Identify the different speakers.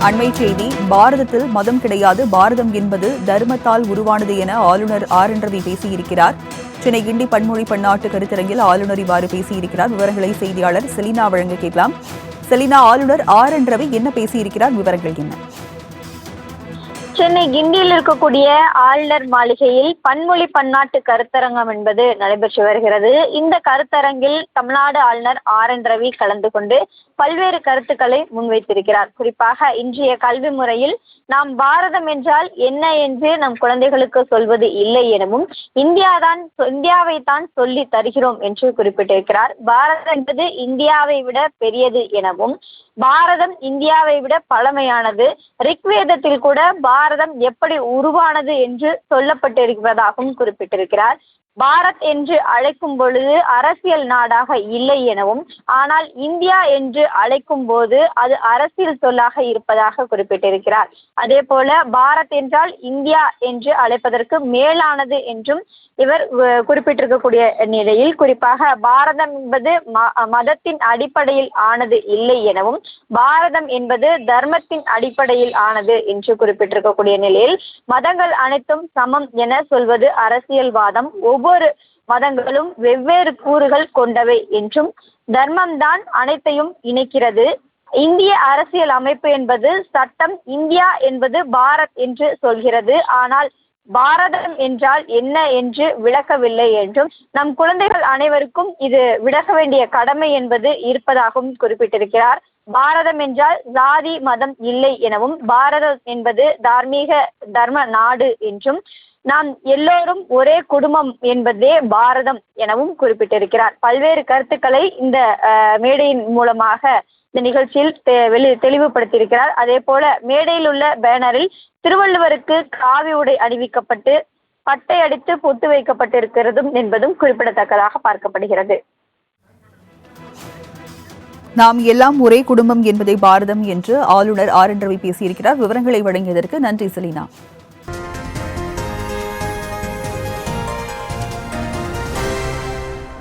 Speaker 1: அண்மை செய்தி, பாரதத்தில் மதம் கிடையாது, பாரதம் என்பது தர்மத்தால் உருவானது என ஆளுநர் RN ரவி பேசியிருக்கிறார். சென்னை கிண்டி பன்மொழி பன்னாட்டு கருத்தரங்கில் ஆளுநர் இவ்வாறு பேசியிருக்கிறார். விவரங்களை செய்தியாளர் செலினா வழங்க கேட்கலாம். செலினா, ஆளுநர் RN ரவி என்ன பேசியிருக்கிறார், விவரங்கள் என்ன?
Speaker 2: சென்னை கிண்டியில் இருக்கக்கூடிய ஆளுநர் மாளிகையில் பன்மொழி பன்னாட்டு கருத்தரங்கம் என்பது நடைபெற்று வருகிறது. இந்த கருத்தரங்கில் தமிழ்நாடு ஆளுநர் RN ரவி கலந்து கொண்டு பல்வேறு கருத்துக்களை முன்வைத்திருக்கிறார். குறிப்பாக இன்றைய கல்வி முறையில் நாம் பாரதம் என்றால் என்ன என்று நம் குழந்தைகளுக்கு சொல்வது இல்லை எனவும் இந்தியாவை தான் சொல்லி தருகிறோம் என்று குறிப்பிட்டிருக்கிறார். பாரதம் என்பது இந்தியாவை விட பெரியது எனவும் பாரதம் இந்தியாவை விட பழமையானது, ரிக்வேதத்தில் கூட பாரதம் எப்படி உருவானது என்று சொல்லப்பட்டிருப்பதாகவும் குறிப்பிட்டிருக்கிறார். பாரத் என்று அழைக்கும் பொழுது அரசியல் நாடாக இல்லை எனவும், ஆனால் இந்தியா என்று அழைக்கும் போது அது அரசியல் சொல்லாக இருப்பதாக குறிப்பிட்டிருக்கிறார். அதே போல பாரத் என்றால் இந்தியா என்று அழைப்பதற்கு மேலானது என்றும் இவர் குறிப்பிட்டிருக்கக்கூடிய நிலையில், குறிப்பாக பாரதம் என்பது மதத்தின் அடிப்படையில் ஆனது இல்லை எனவும் பாரதம் என்பது தர்மத்தின் அடிப்படையில் ஆனது என்று குறிப்பிட்டிருக்கக்கூடிய நிலையில், மதங்கள் அனைத்தும் சமம் என சொல்வது அரசியல்வாதம். ஒவ்வொரு மதங்களும் வெவ்வேறு கூறுகள் கொண்டவை என்றும் தர்மம்தான் அனைத்தையும் இணைக்கிறது. இந்திய அரசியல் அமைப்பு என்பது சட்டம், இந்தியா என்பது பாரத் என்று சொல்கிறது. ஆனால் பாரதம் என்றால் என்ன என்று விளக்கவில்லை என்றும், நம் குழந்தைகள் அனைவருக்கும் இது விளக்க வேண்டிய கடமை என்பது இருப்பதாகவும் குறிப்பிட்டிருக்கிறார். பாரதம் என்றால் ஜாதி மதம் இல்லை எனவும், பாரதம் என்பது தர்ம நாடு என்றும், நாம் எல்லோரும் ஒரே குடும்பம் என்பதே பாரதம் எனவும் குறிப்பிட்டிருக்கிறார். பல்வேறு கருத்துக்களை இந்த மேடையின் மூலமாக இந்த நிகழ்ச்சியில் தெளிவுபடுத்தியிருக்கிறார். அதே போல மேடையில் உள்ள பேனரில் திருவள்ளுவருக்கு காவி உடை அணிவிக்கப்பட்டு பட்டை அடித்து பொட்டு வைக்கப்பட்டிருக்கிறதும் என்பதும் குறிப்பிடத்தக்கதாக பார்க்கப்படுகிறது.
Speaker 1: நாம் எல்லாம் ஒரே குடும்பம் என்பதே பாரதம் என்று ஆளுநர் RN ரவி பேசியிருக்கிறார். விவரங்களை வழங்கியதற்கு நன்றி செலினா.